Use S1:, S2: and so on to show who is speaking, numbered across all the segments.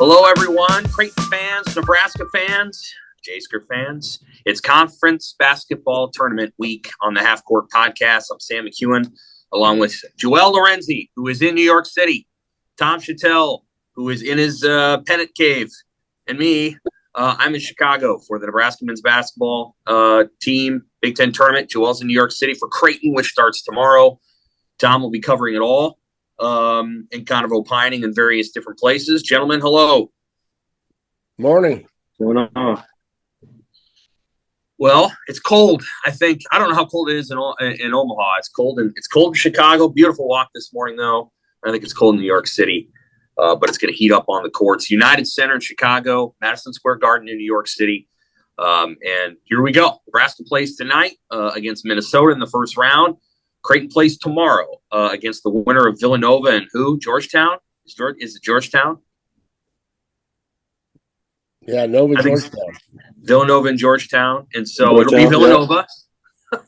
S1: Hello, everyone. Creighton fans, Nebraska fans, J-Sker fans. It's conference basketball tournament week on the Half Court Podcast. I'm Sam McKewon, along with Joel Lorenzi, who is in New York City, Tom Shatel, who is in his pennant cave, and me. I'm in Chicago for the Nebraska men's basketball team Big Ten tournament. Joel's in New York City for Creighton, which starts tomorrow. Tom will be covering it all. And kind of opining in various different places. Gentlemen, hello.
S2: Morning.
S3: What's going on?
S1: Well, it's cold. I don't know how cold it is in Omaha. It's cold in Chicago. Beautiful walk this morning, though. I think it's cold in New York City, but it's going to heat up on the courts. United Center in Chicago, Madison Square Garden in New York City, and here we go. Nebraska plays tonight against Minnesota in the first round. Creighton plays tomorrow against the winner of Villanova and who? Georgetown? Is it Georgetown?
S2: Yeah, Georgetown.
S1: Villanova and Georgetown. And so it'll be Villanova.
S3: Yeah.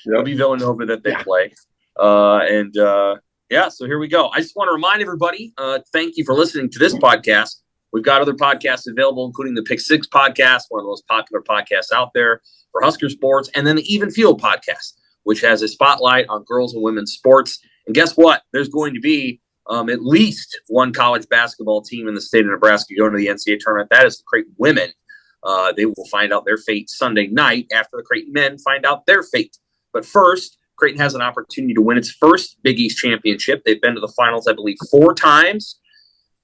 S1: It'll be Villanova that they play. So here we go. I just want to remind everybody, thank you for listening to this podcast. We've got other podcasts available, including the Pick Six podcast, one of the most popular podcasts out there for Husker sports, and then the Even Field podcast, which has a spotlight on girls and women's sports. And guess what? There's going to be at least one college basketball team in the state of Nebraska going to the NCAA tournament. That is the Creighton women. They will find out their fate Sunday night after the Creighton men find out their fate. But first, Creighton has an opportunity to win its first Big East championship. They've been to the finals, I believe, 4 times.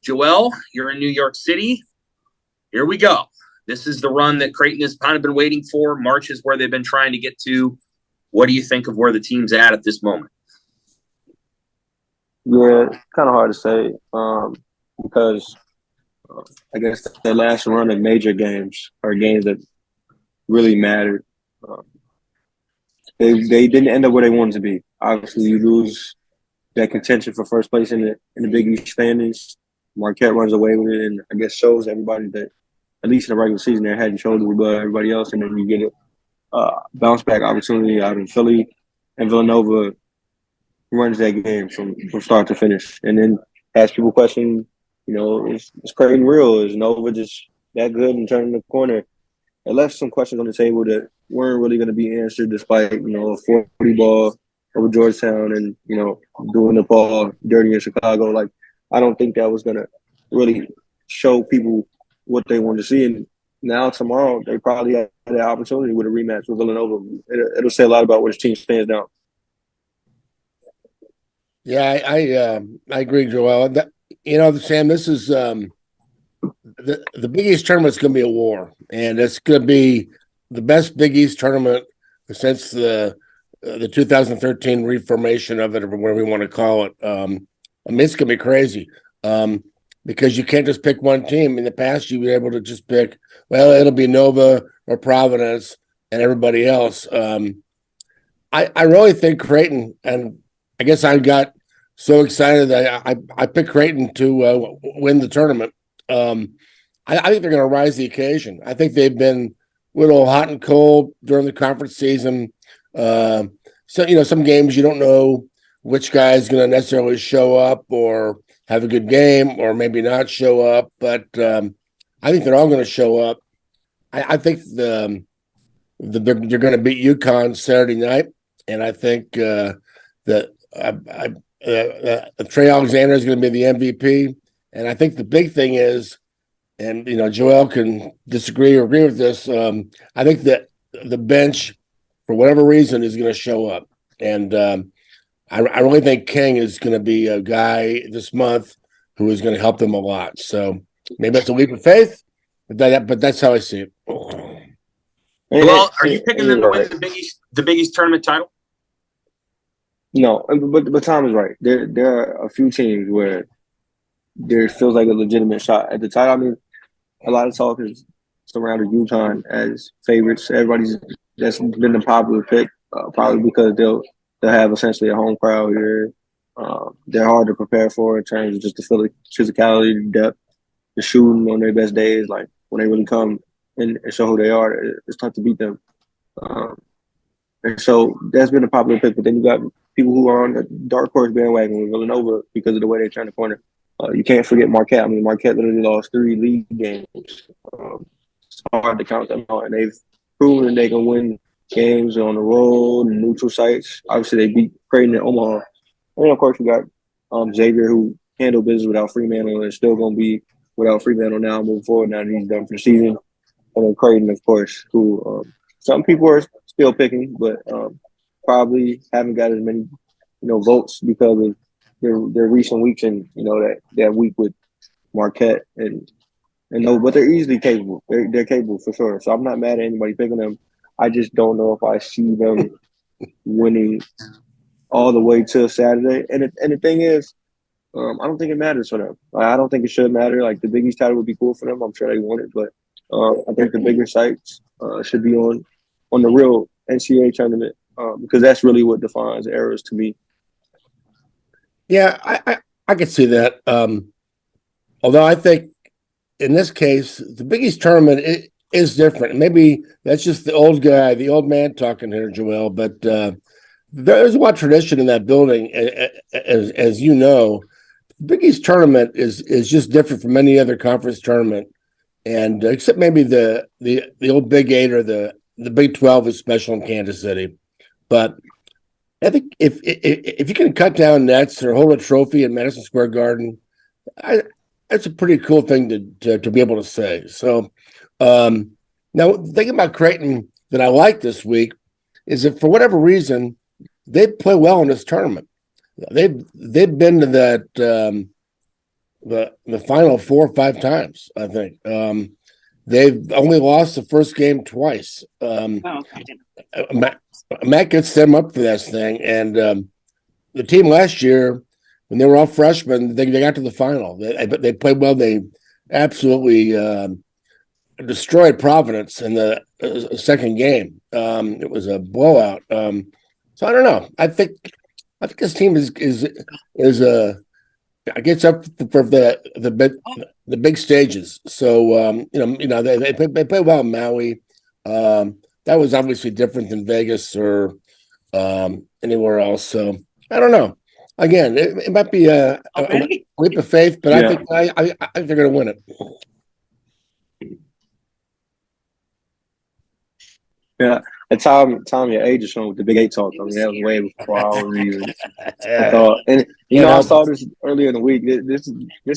S1: Joel, you're in New York City. Here we go. This is the run that Creighton has kind of been waiting for. March is where they've been trying to get to. What do you think of where the team's at this moment?
S3: Yeah, it's kind of hard to say because I guess the last run of major games are games that really mattered. They didn't end up where they wanted to be. Obviously, you lose that contention for first place in the Big East standings. Marquette runs away with it, and I guess shows everybody that at least in the regular season they're head and shoulders above everybody else, and then you get it. Bounce back opportunity out in Philly, and Villanova runs that game from start to finish, and then has people question, is Creighton real? Is Nova just that good and turning the corner? It left some questions on the table that weren't really going to be answered, despite a 40 ball over Georgetown and doing the ball dirty in Chicago. Like, I don't think that was going to really show people what they wanted to see. And now tomorrow they probably have the opportunity with a rematch with Villanova. It'll say a lot about where the team stands now.
S2: Yeah, I agree, Joel. Sam, this is the Big East tournament is going to be a war, and it's going to be the best Big East tournament since the 2013 reformation of it, or whatever we want to call it. It's going to be crazy because you can't just pick one team. In the past, you were able to just pick. Well, it'll be Nova or Providence and everybody else. I really think Creighton, and I guess I got so excited that I picked Creighton to win the tournament. I think they're going to rise to the occasion. I think they've been a little hot and cold during the conference season. So, some games you don't know which guy is going to necessarily show up or have a good game or maybe not show up. But I think they're all going to show up. I think they're going to beat UConn Saturday night, and I think that Trey Alexander is going to be the MVP. And I think the big thing is, and Joel can disagree or agree with this. I think that the bench, for whatever reason, is going to show up, and I really think King is going to be a guy this month who is going to help them a lot. So maybe that's a leap of faith, but that's how I see it.
S1: Well, are you picking them to win the Big East tournament title?
S3: No, but Tom is right. There are a few teams where there feels like a legitimate shot at the title. I mean, a lot of talk is surrounded UConn as favorites. That's been the popular pick, probably because they'll have essentially a home crowd here. They're hard to prepare for in terms of just the physicality, the depth, the shooting on their best days. Like when they really come and show who they are, it's tough to beat them. And so that's been a popular pick. But then you got people who are on the dark horse bandwagon with Villanova because of the way they turn the corner. You can't forget Marquette. I mean, Marquette literally lost 3 league games. It's hard to count them out, and they've proven they can win games on the road and neutral sites. Obviously, they beat Creighton and Omaha. And then, of course, we got Xavier, who handled business without Fremantle and is still going to be without Fremantle now moving forward. Now that he's done for the season. And then Creighton, of course, who some people are still picking, but probably haven't got as many, votes because of their recent weeks and that week with Marquette and no, but they're easily capable. They're capable for sure. So I'm not mad at anybody picking them. I just don't know if I see them winning all the way till Saturday. And the thing is, I don't think it matters for them. I don't think it should matter. Like the Big East title would be cool for them. I'm sure they want it, but I think the bigger sites should be on the real NCAA tournament because that's really what defines eras to me.
S2: Yeah, I could see that. Although I think in this case, the Big East tournament is different. Maybe that's just the old guy, the old man talking here, Joel. But there's a lot of tradition in that building, as you know. The Big East tournament is just different from any other conference tournament, and except maybe the old Big Eight or the Big 12 is special in Kansas City. But I think if you can cut down nets or hold a trophy in Madison Square Garden, that's a pretty cool thing to be able to say. So now thinking about Creighton that I like this week is that for whatever reason they play well in this tournament. They've been to that the final 4 or 5 times, I think. They've only lost the first game twice. Matt gets them up for this thing, and the team last year, when they were all freshmen, they got to the final. They played well. They absolutely destroyed Providence in the second game. It was a blowout. So I don't know. I think this team is gets up for the big stages. So they play well in Maui. That was obviously different than Vegas or anywhere else. So I don't know. Again, it might be a leap of faith, but yeah. I think they're going to win it.
S3: Yeah, and Tom, your age is showing with the Big Eight talk. I mean, that was way before I was even. I thought, and I saw this earlier in the week. This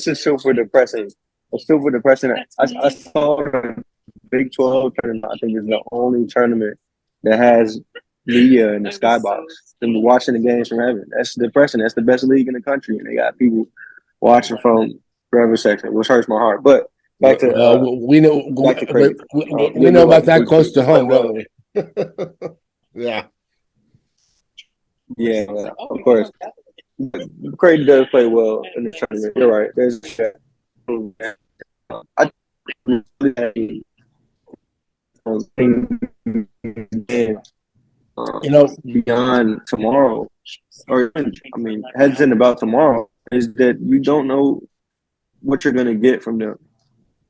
S3: is super depressing. It's super depressing. I saw the Big 12 tournament. I think is the only tournament that has media in the skybox. And watching the games from heaven. That's depressing. That's the best league in the country, and they got people watching from forever section, which hurts my heart. But back to
S2: we know about that close to home, don't we? Yeah.
S3: Yeah, of course. Creighton does play well in the tournament. You're right. There's beyond tomorrow, or hesitant about tomorrow, is that you don't know what you're going to get from them.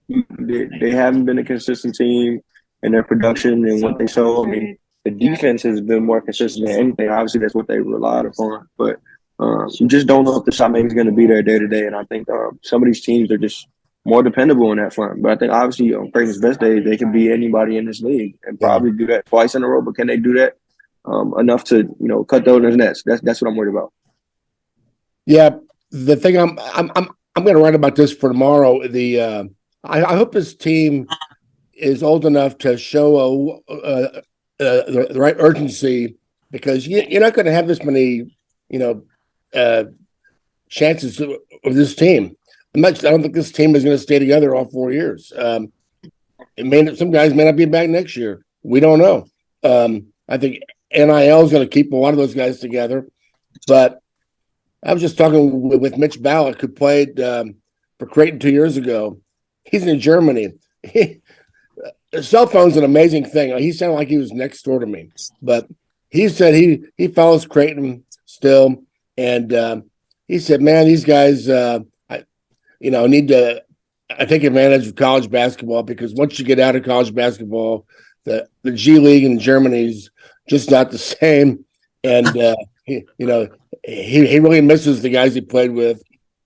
S3: They haven't been a consistent team in their production and what they show. I mean, the defense has been more consistent than anything. Obviously, that's what they relied upon. But you just don't know if the shot maker is going to be there day to day. And I think some of these teams are just more dependable in that front. But I think obviously on Creighton's best day, they can beat anybody in this league and probably do that twice in a row. But can they do that enough to cut those nets? That's what I'm worried about.
S2: Yeah, the thing I'm going to write about this for tomorrow. I hope his team is old enough to show the right urgency, because you're not going to have this many, chances of this team. I don't think this team is going to stay together all 4 years. Some guys may not be back next year. We don't know. I think NIL is going to keep a lot of those guys together. But I was just talking with Mitch Ballack, who played for Creighton 2 years ago. He's in Germany. Cell phone's an amazing thing. He sounded like he was next door to me, but he said he follows Creighton still, and he said, "Man, these guys, need to take advantage of college basketball, because once you get out of college basketball, the G League in Germany is just not the same." And he really misses the guys he played with.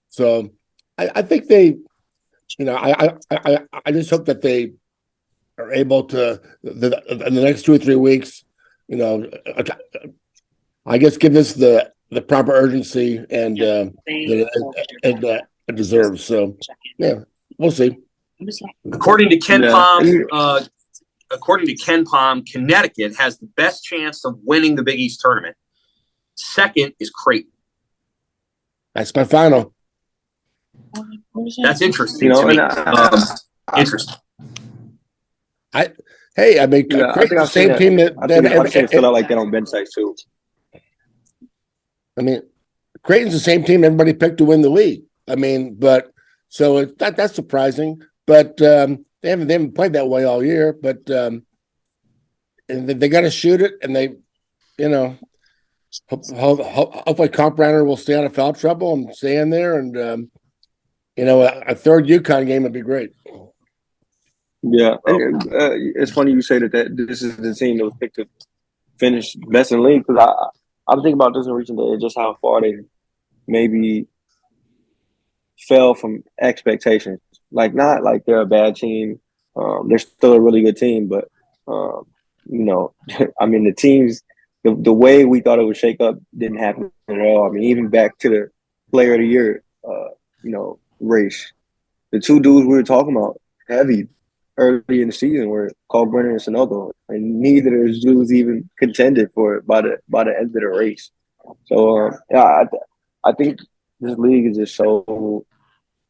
S2: So I think they, I just hope that they are able to in the next 2 or 3 weeks, you know, I guess give this the proper urgency and it deserves. So yeah, we'll see.
S1: According to Ken
S3: Yeah.
S1: Palm, Connecticut has the best chance of winning the Big East tournament. Second is Creighton.
S2: That's my final.
S1: That's interesting to me. Interesting.
S2: I mean,
S3: Yeah, I think
S2: Creighton's the
S3: I've seen
S2: same team that
S3: I've seen it fill out like that on bench sites too.
S2: I mean, Creighton's the same team everybody picked to win the league. I mean, but so that's surprising. But they haven't played that way all year. But and they got to shoot it, and they, hopefully Comp Runner will stay out of foul trouble and stay in there, and a third UConn game would be great.
S3: Yeah, it's funny you say that this is the team that was picked to finish best in the league, because I'm thinking about this in recent days, just how far they maybe fell from expectations. Like, not like they're a bad team. They're still a really good team, but I mean, the teams, the way we thought it would shake up didn't happen at all. I mean, even back to the Player of the Year, race, the two dudes we were talking about heavy early in the season were Kalkbrenner and Sunoco, and neither of those dudes even contended for it by the end of the race. So I think this league is just so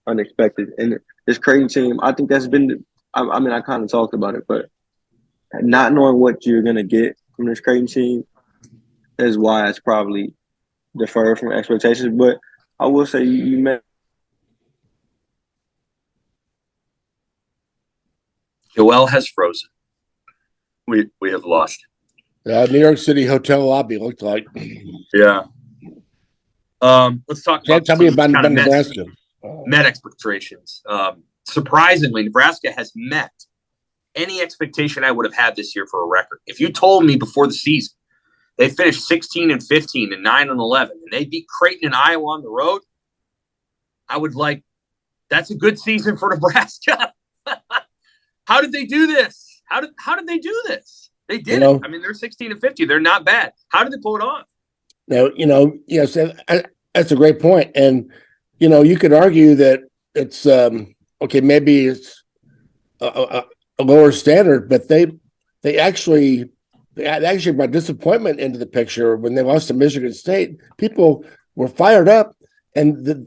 S3: unexpected, and this Creighton team, I think that's been. I mean, I kind of talked about it, but not knowing what you're gonna get from this Creighton team is why it's probably deferred from expectations. But I will say you met.
S1: Joel has frozen. We have lost.
S2: New York City hotel lobby looked like.
S1: Yeah. Let's talk about
S2: tell me about Nebraska.
S1: Met expectations. Surprisingly, Nebraska has met any expectation I would have had this year for a record. If you told me before the season they finished 16-15 and 9-11, and they beat Creighton and Iowa on the road, I would that's a good season for Nebraska. How did they do this? How did they do this? They did it. I mean, they're 16-50. They're not bad. How did they pull it off?
S2: Now, so that's a great point. And, you could argue that it's, okay, maybe it's a lower standard, but they actually brought disappointment into the picture when they lost to Michigan State. People were fired up, and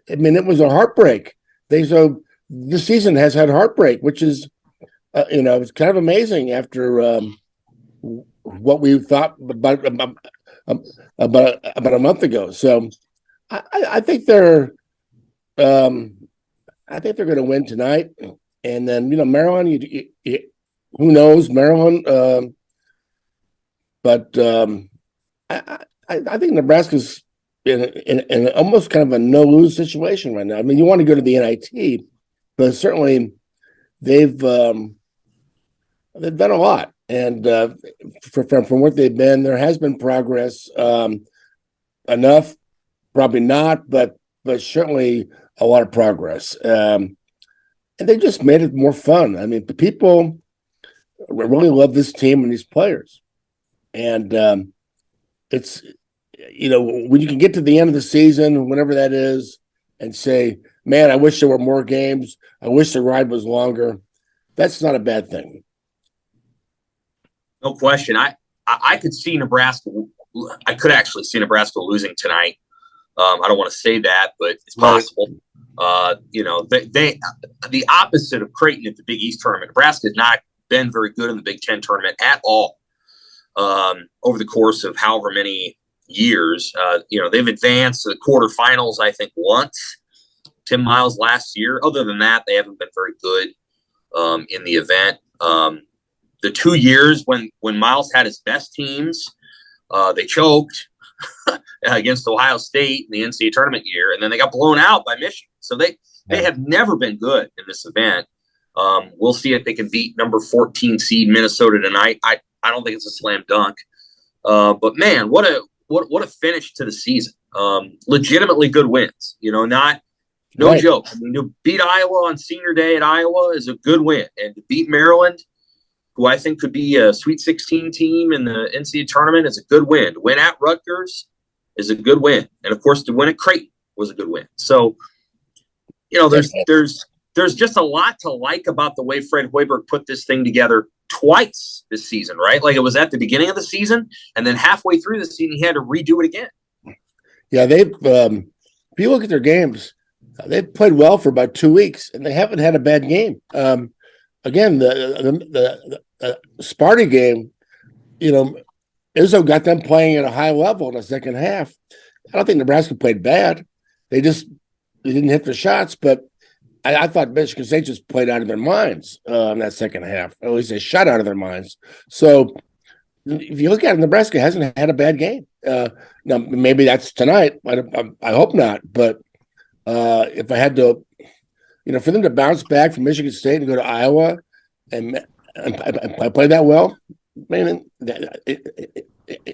S2: it was a heartbreak. This season has had heartbreak, which is, it's kind of amazing after what we thought about a month ago. So I think they're going to win tonight, and then Maryland. Who knows Maryland? But I think Nebraska's in almost kind of a no-lose situation right now. I mean, you want to go to the NIT, but certainly they've done a lot, and from what they've been, there has been progress. Enough, probably not, but certainly a lot of progress. And they just made it more fun. I mean, the people really love this team and these players, and it's when you can get to the end of the season, whenever that is, and say, man, I wish there were more games. I wish the ride was longer. That's not a bad thing.
S1: No question. I could see Nebraska. I could actually see Nebraska losing tonight. I don't want to say that, but it's possible. They the opposite of Creighton at the Big East tournament. Nebraska has not been very good in the Big Ten tournament at all over the course of however many years. They've advanced to the quarterfinals, I think, once. Tim Miles last year. Other than that, they haven't been very good in the event. The 2 years when Miles had his best teams, they choked against Ohio State in the NCAA tournament year, and then they got blown out by Michigan. So they have never been good in this event. We'll see if they can beat number 14 seed Minnesota tonight. I don't think it's a slam dunk. But man, what a finish to the season. Legitimately good wins. No
S2: Right.
S1: joke. I mean, to beat Iowa on senior day at Iowa is a good win. And to beat Maryland, who I think could be a Sweet 16 team in the NCAA tournament, is a good win. To win at Rutgers is a good win. And, of course, to win at Creighton was a good win. So, there's just a lot to like about the way Fred Hoiberg put this thing together twice this season, right? Like, it was at the beginning of the season, and then halfway through the season, he had to redo it again.
S2: Yeah, they've if you look at their games, they've played well for about 2 weeks, and they haven't had a bad game. Again, the Sparty game, Izzo got them playing at a high level in the second half. I don't think Nebraska played bad. They didn't hit the shots, but I thought Michigan State just played out of their minds in that second half. Or at least they shot out of their minds. So if you look at it, Nebraska hasn't had a bad game. Now, maybe that's tonight. I hope not. But if I had to, for them to bounce back from Michigan State and go to Iowa and play that well, man,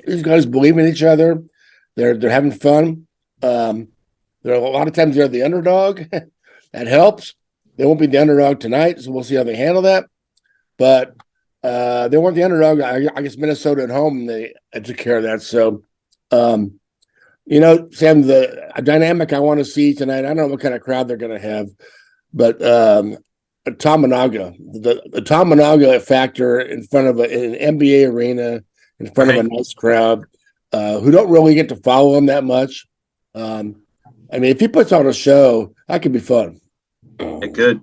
S2: these guys believe in each other. They're having fun. There are a lot of times they're the underdog. That helps. They won't be the underdog tonight, so we'll see how they handle that. But they weren't the underdog. I guess Minnesota at home, they took care of that. So, Sam, the dynamic I want to see tonight, I don't know what kind of crowd they're going to have, but Tamanaga, the Tamanaga factor in front of an NBA arena, in front of a nice crowd, who don't really get to follow him that much. If he puts on a show, that could be fun.
S1: It could.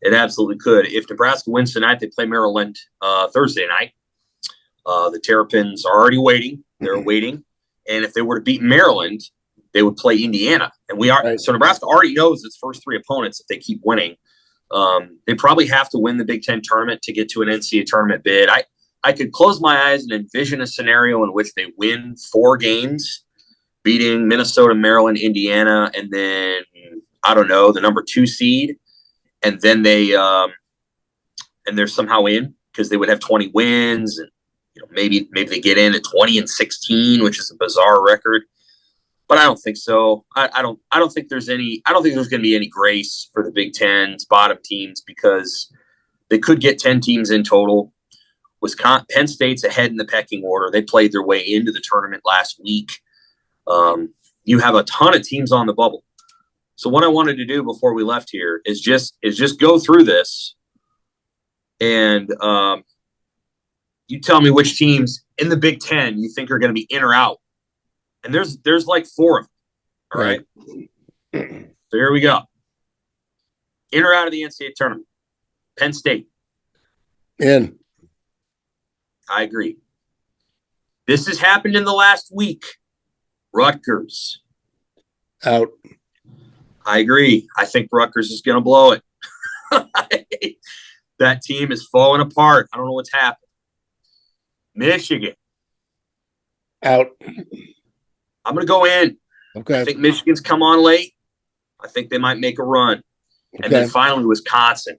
S1: It absolutely could. If Nebraska wins tonight, they play Maryland Thursday night. The Terrapins are already waiting. They're waiting. And if they were to beat Maryland, they would play Indiana. And So Nebraska already knows its first three opponents if they keep winning. They probably have to win the Big Ten tournament to get to an NCAA tournament bid. I could close my eyes and envision a scenario in which they win 4 games, beating Minnesota, Maryland, Indiana, and then, I don't know, the number 2 seed. And then they're somehow in because they would have 20 wins. And, maybe they get in at 20-16, which is a bizarre record. But I don't think so. I don't think there's going to be any grace for the Big Ten's bottom teams because they could get 10 teams in total. Penn State's ahead in the pecking order. They played their way into the tournament last week. You have a ton of teams on the bubble. So what I wanted to do before we left here is just go through this and you tell me which teams in the Big Ten you think are going to be in or out. And there's like 4 of them. All right. So here we go. In or out of the NCAA tournament. Penn State.
S2: In.
S1: I agree. This has happened in the last week. Rutgers.
S2: Out.
S1: I agree. I think Rutgers is going to blow it. That team is falling apart. I don't know what's happened. Michigan.
S2: Out.
S1: I'm going to go in.
S2: Okay.
S1: I think Michigan's come on late. I think they might make a run. Okay. And then finally Wisconsin.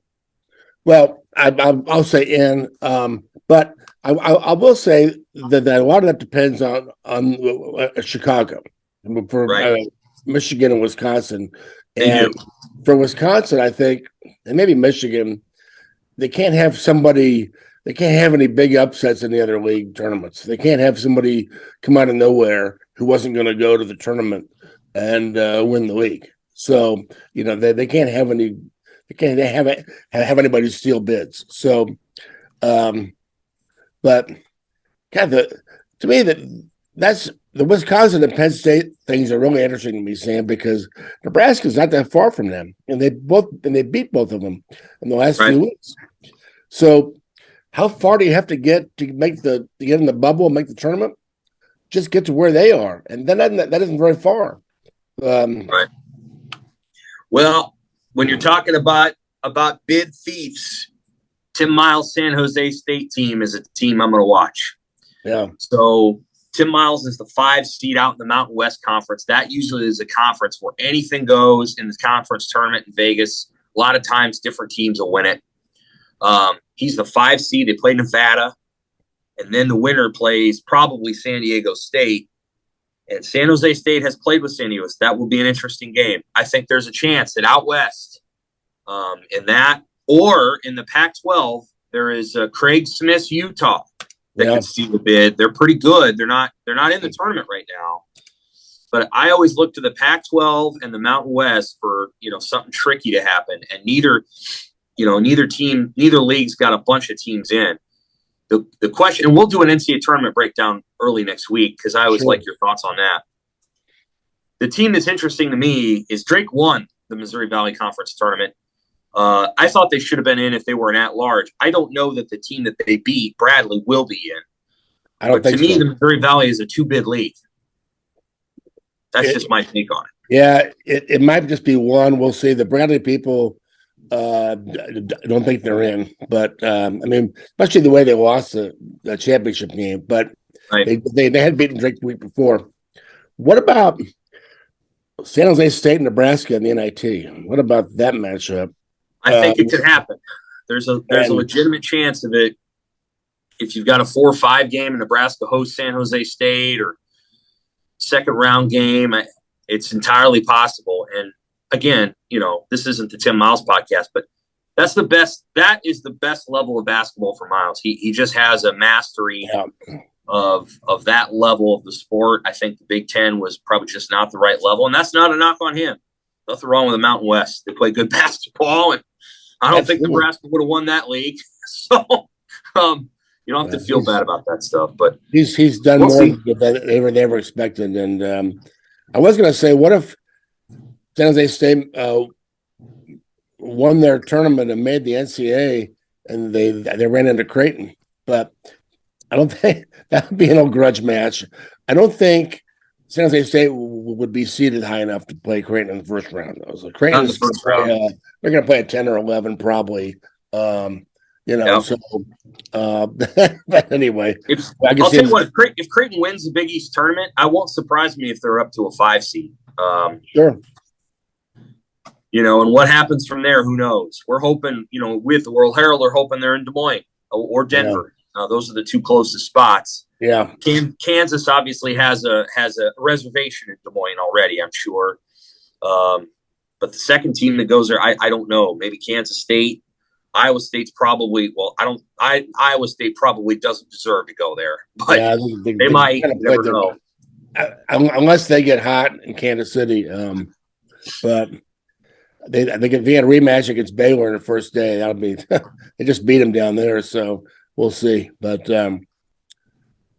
S2: Well, I'll say in, but I will say that a lot of that depends on Chicago for Michigan and Wisconsin. And for Wisconsin, I think, and maybe Michigan, they can't have any big upsets in the other league tournaments. They can't have somebody come out of nowhere who wasn't going to go to the tournament and win the league. So, they can't have any. They can't have anybody steal bids. So, but God, to me that's the Wisconsin and Penn State things are really interesting to me, Sam, because Nebraska's not that far from them, and they beat both of them in the last few weeks. So, how far do you have to get to get in the bubble and make the tournament? Just get to where they are, and then that isn't very far.
S1: Right. Well, when you're talking about bid thieves, Tim Miles' San Jose State team is a team I'm going to watch.
S2: Yeah.
S1: So Tim Miles is the 5 seed out in the Mountain West Conference. That usually is a conference where anything goes in the conference tournament in Vegas. A lot of times different teams will win it. He's the 5 seed. They play Nevada. And then the winner plays probably San Diego State. And San Jose State has played with San Diego. That will be an interesting game. I think there's a chance that out west, in that, or in the Pac-12, there is Craig Smith's Utah that could see the bid. They're pretty good. They're not in the tournament right now. But I always look to the Pac-12 and the Mountain West for, something tricky to happen. And neither league's got a bunch of teams in. The question, and we'll do an NCAA tournament breakdown early next week because I always like your thoughts on that. The team that's interesting to me is Drake won the Missouri Valley Conference tournament. I thought they should have been in if they were an at-large. I don't know that the team that they beat, Bradley, will be in.
S2: I don't think
S1: to me, the Missouri Valley is a two-bid league. That's just my take on it.
S2: Yeah, it might just be one. We'll see. The Bradley people don't think they're in, but especially the way they lost the championship game. But they had beaten Drake the week before. What about San Jose State and Nebraska in the NIT? What about that matchup?
S1: I think it could happen. There's a legitimate chance of it. If you've got a 4 or 5 game and Nebraska hosts San Jose State or second round game, it's entirely possible. And again, this isn't the Tim Miles podcast, but that's the best. That is the best level of basketball for Miles. He just has a mastery of that level of the sport. I think the Big Ten was probably just not the right level, and that's not a knock on him. Nothing wrong with the Mountain West. They play good basketball, and I don't think Nebraska would have won that league. So you don't have to feel bad about that stuff. But
S2: he's done more than they ever expected. And I was going to say, what if San Jose State won their tournament and made the NCAA, and they ran into Creighton? But I don't think that would be an old grudge match. I don't think San Jose State would be seeded high enough to play Creighton in the first round. So Creighton, they're going to play a 10 or 11 probably. So but anyway,
S1: I'll tell you what, if Creighton wins the Big East tournament, I won't surprise me if they're up to a 5 seed.
S2: Sure.
S1: And what happens from there, who knows? We're hoping, with the World-Herald, they're hoping they're in Des Moines or Denver. Those are the two closest spots.
S2: Yeah.
S1: Kansas obviously has a reservation in Des Moines already, I'm sure. But the second team that goes there, I don't know. Maybe Kansas State. Iowa State's probably Iowa State probably doesn't deserve to go there, but they might. You never know.
S2: Unless they get hot in Kansas City. But they think if they had a rematch against Baylor in the first day, that'll be they just beat them down there. So we'll see. But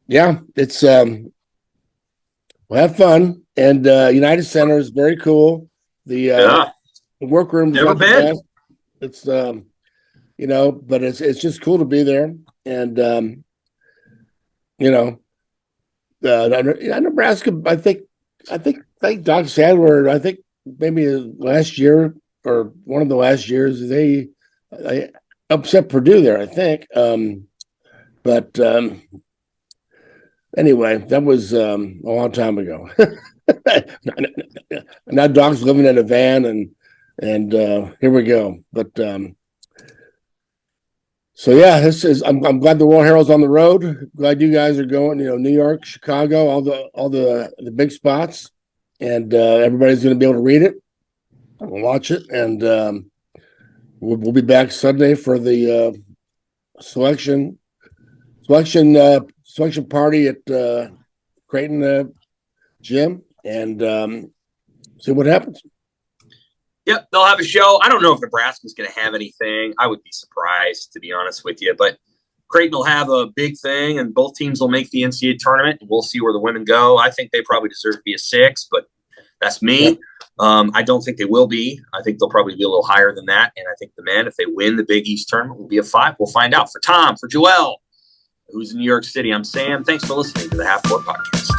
S2: it's we'll have fun. And United Center is very cool. The workroom
S1: never been.
S2: It's but it's just cool to be there. And Nebraska, I think Doc Sadler, I think maybe last year or one of the last years, they upset Purdue there, I think. But anyway, that was a long time ago. Now Doc's living in a van, and here we go. But I'm glad the World-Herald's on the road. Glad you guys are going. New York, Chicago, all the big spots, and everybody's going to be able to read it and watch it. And we'll be back Sunday for the selection party at Creighton gym, and see what happens.
S1: Yep, they'll have a show. I don't know if Nebraska's going to have anything. I would be surprised, to be honest with you. But Creighton will have a big thing, and both teams will make the NCAA tournament, and we'll see where the women go. I think they probably deserve to be a 6, but that's me. Yep. I don't think they will be. I think they'll probably be a little higher than that. And I think the men, if they win the Big East tournament, will be a 5. We'll find out. For Tom, for Joel, who's in New York City, I'm Sam. Thanks for listening to the Half Court Podcast.